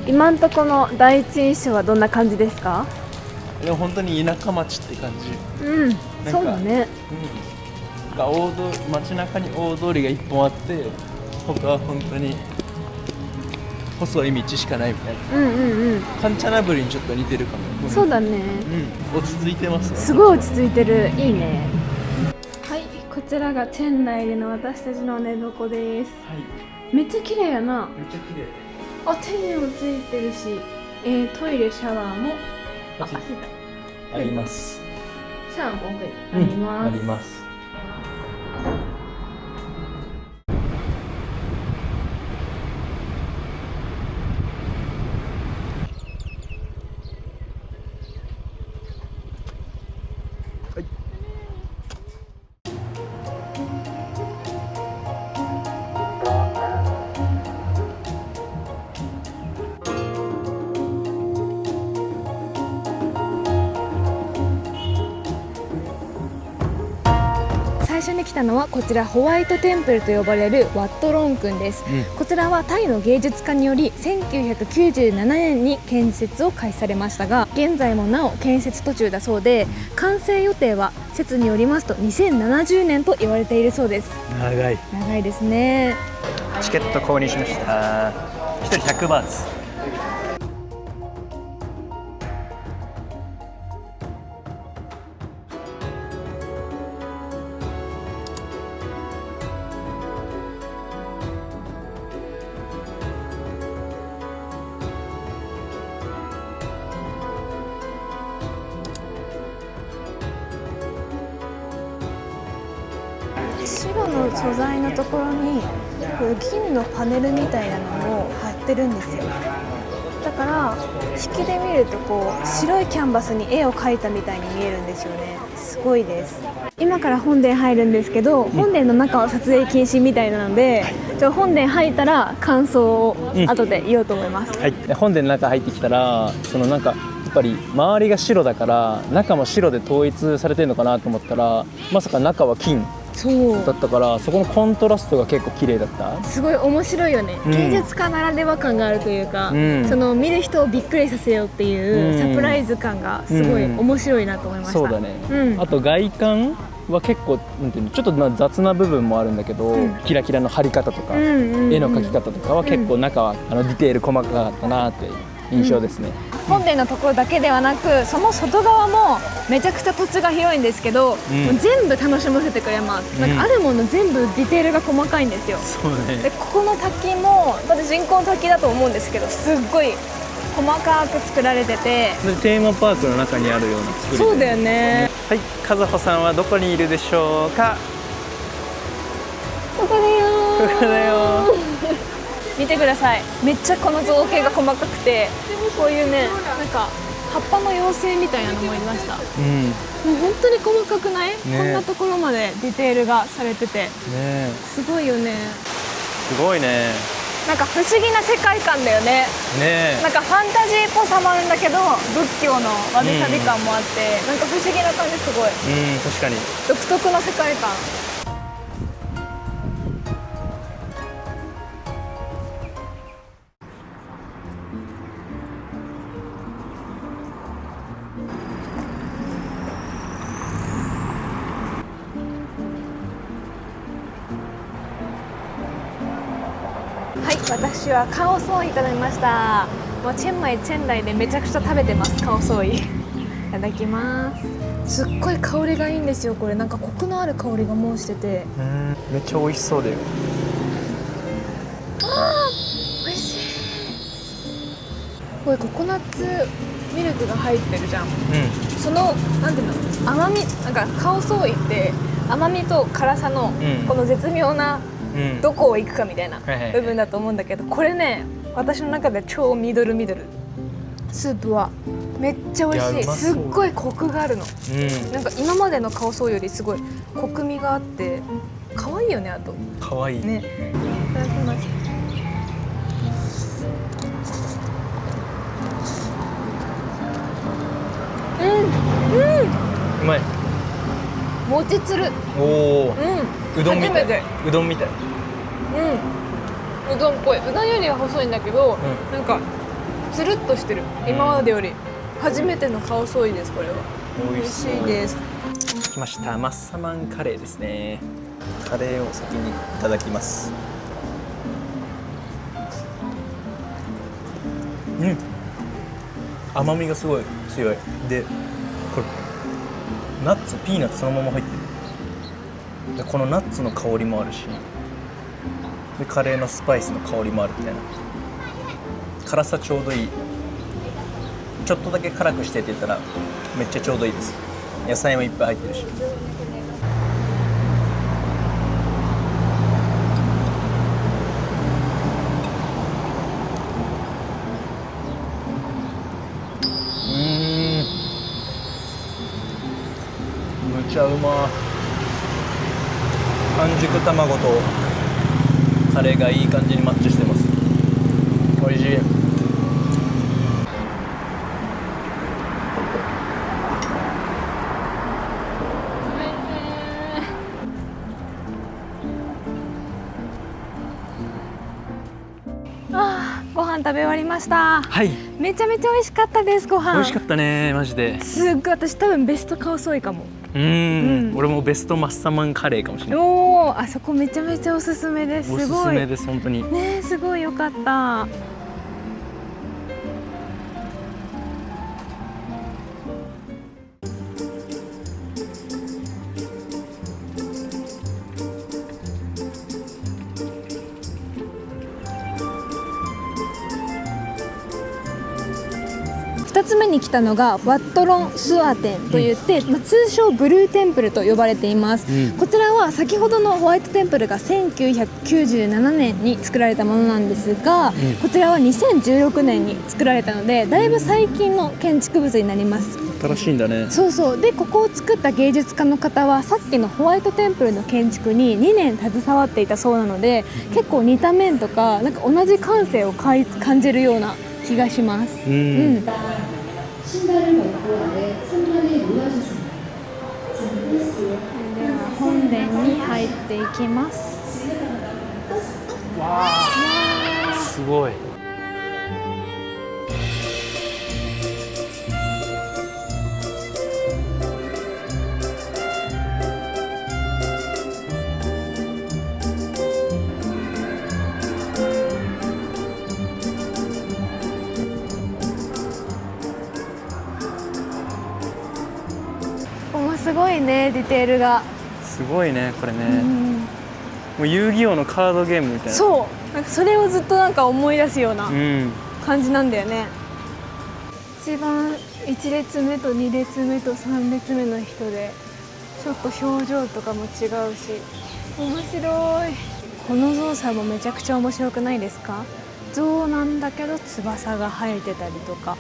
今んとこの第一印象はどんな感じですか？でも本当に田舎町って感じ。うん、そうだね。街中に大通りが一本あって、他は本当に細い道しかないみたいな。カンチャナブリにちょっと似てるかも。そうだね。落ち着いてますね。すごい落ち着いてる。いいね。はい、こちらがチェン内での私たちの寝床です。はい。めっちゃ綺麗やな。めっちゃ綺麗。あ、天にもついてるし、トイレシャワーもあります。シャワーもあります。あります。最初に来たのはこちらホワイトテンプルと呼ばれるワットロン君です、こちらはタイの芸術家により1997年に建設を開始されましたが、現在もなお建設途中だそうで、完成予定は説によりますと2070年と言われているそうです。長いですね。チケット購入しました。1人100バーツ。白の素材のところにこう銀のパネルみたいなのを貼ってるんですよ。だから引きで見るとこう白いキャンバスに絵を描いたみたいに見えるんですよね。すごいです。今から本殿入るんですけど、本殿の中は撮影禁止みたいなので、本殿入ったら感想を後で言おうと思います。はい、本殿の中入ってきたら、やっぱり周りが白だから中も白で統一されてるのかなと思ったら、まさか中は金だったから、そこのコントラストが結構綺麗だった。すごい面白いよね、芸術家ならでは感があるというか、その見る人をびっくりさせようっていうサプライズ感がすごい面白いなと思いました。そうだね、あと外観は結構なんていうの、ちょっと雑な部分もあるんだけど、キラキラの貼り方とか、絵の描き方とかは結構中はディテール細かかったなって印象ですね。本殿のところだけではなく、その外側もめちゃくちゃ土地が広いんですけど、もう全部楽しませてくれます。なんかあるもの全部ディテールが細かいんですよ。そうね。でここの滝も人工の滝だと思うんですけど、すっごい細かく作られてて、テーマパークの中にあるような作り。そうだよね。はい、かずほさんはどこにいるでしょうか。ここだよー。ここだよ見てください。めっちゃこの造形が細かくて、こういうね、なんか葉っぱの妖精みたいなのもいました。もう本当に細かくない？こんなところまでディテールがされてて、すごいよね。すごいね。なんか不思議な世界観だよね。なんかファンタジーっぽさもあるんだけど、仏教のわびさび感もあって、なんか不思議な感じ。すごい。確かに。独特な世界観。はい、私はカオソーイいただきました。もうチェンマイチェンライでめちゃくちゃ食べてます。カオソーイいただきます。すっごい香りがいいんですよ。これなんかコクのある香りがもうしてて、めっちゃ美味しそうだよ。美味しい。これココナッツミルクが入ってるじゃん、そのなんていうの、甘み、なんかカオソーイって甘みと辛さのこの絶妙なうんどこを行くかみたいなはいはい部分だと思うんだけど、これね私の中で超ミドルスープはめっちゃ美いやう味しい。まそうすっごいコクがあるの。うんなんか今までのカオソーよりすごいコク味があって可愛いよね。あとかわいい、ね、いただきます。うまい。もちつる。おお、うん。うどんみたい初めて。うどんみたい。うどんっぽい。うどんよりは細いんだけど、うなんかつるっとしてる。今までより初めてのカオソーイです。これは美味しいです。来ました。マッサマンカレーですね。カレーを先にいただきます。甘みがすごい強い。でこれナッツ、ピーナッツそのまま入ってる。でこのナッツの香りもあるし、でカレーのスパイスの香りもあるみたいな。辛さちょうどいい。ちょっとだけ辛くしてって言ったらめっちゃちょうどいいです。野菜もいっぱい入ってるし。むちゃうま。半熟卵とカレーがいい感じにマッチしてます。美味しい。ご飯食べ終わりました。はい、めちゃめちゃ美味しかったです。ご飯美味しかったね、マジで。すっごい、私多分ベストカオソーイかも。俺もベストマッサマンカレーかもしれない。おお、あそこめちゃめちゃおすすめです。おすすごいすめです、本当に。ね、すごい良かった。2つ目に来たのがワットロンスアテンといって、通称ブルーテンプルと呼ばれています、こちらは先ほどのホワイトテンプルが1997年に作られたものなんですが、こちらは2016年に作られたのでだいぶ最近の建築物になります。新しいんだね。そうそう。でここを作った芸術家の方はさっきのホワイトテンプルの建築に2年携わっていたそうなので、結構似た面とかなんか同じ感性を感じるような気がします。では本殿に入っていきます。わあ、すごい。ここもすごいね、ディテールが。すごいね、これね。もう遊戯王のカードゲームみたいな。そう、なんかそれをずっとなんか思い出すようなうん感じなんだよね。一番1列目と2列目と3列目の人でちょっと表情とかも違うし面白い。このゾウさんもめちゃくちゃ面白くないですか？ゾウなんだけど翼が生えてたりとか。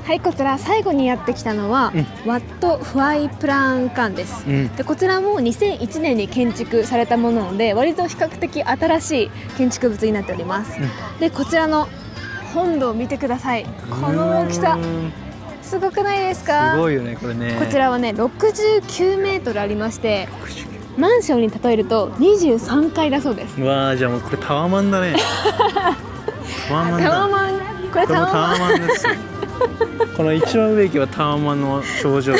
はい、こちら最後にやってきたのは、ワット・フワイ・プラン館です、でこちらも2001年に建築されたものなので割と比較的新しい建築物になっております、でこちらの本堂を見てください。この大きさすごくないですか？すごいよね、これね。こちらはね69メートルありまして、マンションに例えると23階だそうです。うわー、じゃあもうこれタワマンだね。タワマンだ。タワマン、これタワマンですよ。この一番上行けばタワマンの頂上。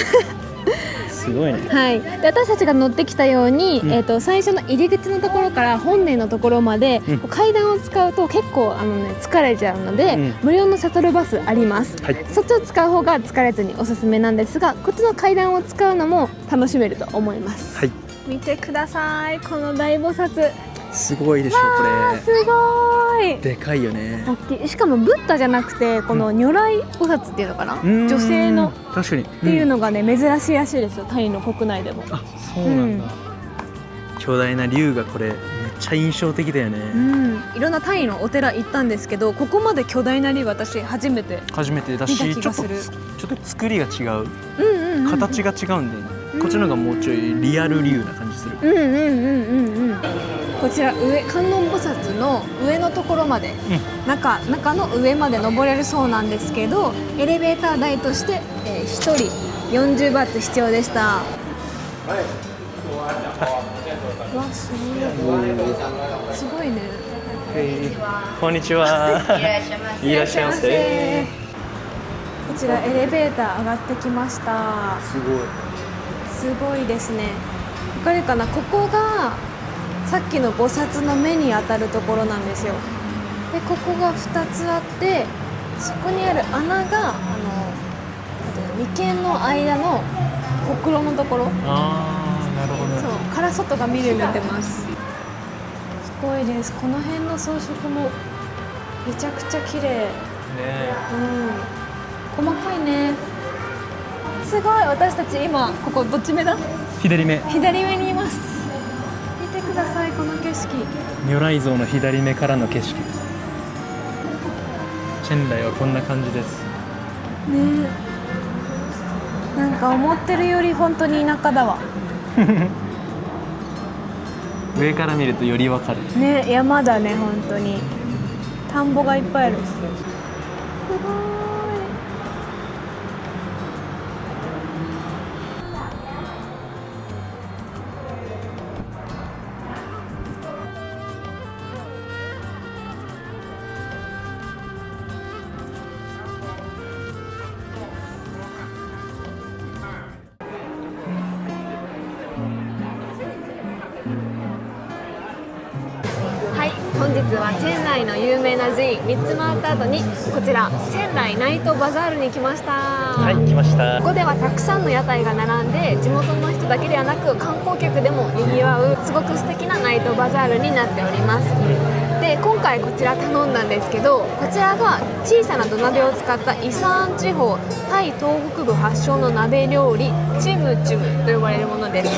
すすごいね。はい、で私たちが乗ってきたように、最初の入り口のところから本殿のところまで、階段を使うと結構疲れちゃうので、無料のシャトルバスあります、そっちを使う方が疲れずにおすすめなんですが、こっちの階段を使うのも楽しめると思います。見てください、この大菩薩すごいでしょこれ。すごいでかいよね。大きい。しかもブッダじゃなくてこの如来菩薩っていうのかな、女性の確かに、っていうのがね、珍しいらしいですよ、タイの国内でも。あ、そうなんだ、巨大な竜がこれめっちゃ印象的だよね。いろんなタイのお寺行ったんですけど、ここまで巨大な竜私初めてだし、見た気がする。ちょっと作りが違う、形が違うんだよね。こっちの方がもうちょいリアル竜な感じする。こちら観音菩薩の上のところまで、中の上まで登れるそうなんですけど、エレベーター代として、1人40バーツ必要でした。わ、すごいね。こんにちは。いらっしゃいませ。こちらエレベーター上がってきました。すごいですね。わかるかな、ここがさっきの菩薩の目に当たるところなんですよ。でここが2つあって、そこにある穴が眉間の間のほくろのところ、あー、なるほど、そうから外が見るようになってます。すごいです。この辺の装飾もめちゃくちゃ綺麗ね。細かいね。すごい。私たち今ここどっち目だ？左目にいます。見てください、この景色。如来像の左目からの景色です。チェンライはこんな感じですね。なんか思ってるより本当に田舎だわ。上から見るとよりわかるね。山だね、本当に。田んぼがいっぱいある。すごい。本日はチェンライの有名な寺院3つ回った後に、こちらチェンライナイトバザールに来ました。はい、来ました。ここではたくさんの屋台が並んで、地元の人だけではなく観光客でも賑わうすごく素敵なナイトバザールになっております。で今回こちら頼んだんですけど、こちらが小さな土鍋を使ったイサーン地方タイ東北部発祥の鍋料理チムチムと呼ばれるものです。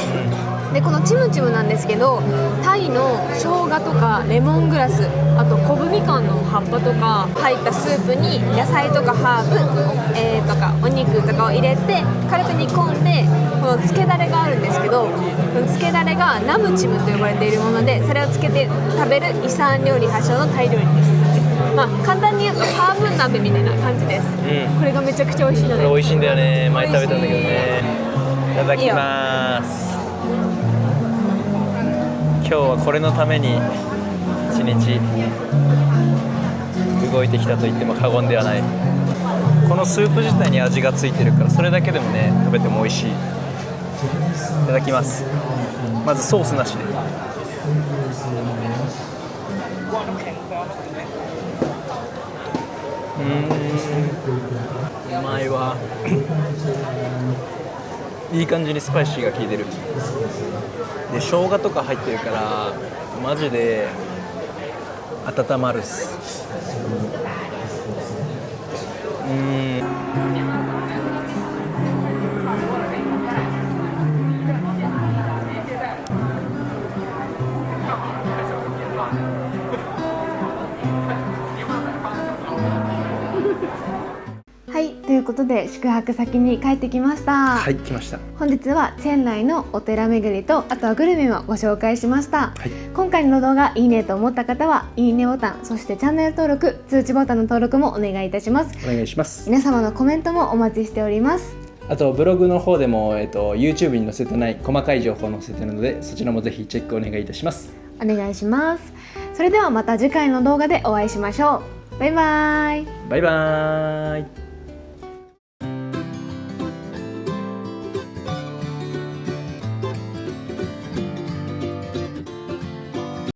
でこのチムチムなんですけど、タイの生姜とかレモングラス、あとコブみかんの葉っぱとか入ったスープに野菜とかハーブ、とかお肉とかを入れて軽く煮込んで、この漬けだれがあるんですけど、この漬けだれがナムチムと呼ばれているもので、それをつけて食べるイサーン料理発祥のタイ料理です。まあ簡単に言うとハーブ鍋みたいな感じです、これがめちゃくちゃ美味しいので。これ美味しいんだよね。前食べたんだけどね。いただきます。今日はこれのために一日動いてきたと言っても過言ではない。このスープ自体に味がついてるから、それだけでもね食べても美味しい。いただきます。まずソースなしで。うまいわ。いい感じにスパイシーが効いてる。で生姜とか入ってるからマジで温まるっす。はい、ということで宿泊先に帰ってきました。はい、来ました。本日はチェンライのお寺巡りと、あとはグルメもご紹介しました。今回の動画いいねと思った方はいいねボタン、そしてチャンネル登録、通知ボタンの登録もお願いいたします。お願いします。皆様のコメントもお待ちしております。あとブログの方でも、YouTube に載せてない細かい情報を載せてるので、そちらもぜひチェックお願いいたします。お願いします。それではまた次回の動画でお会いしましょう。バイバーイ。バイバーイ。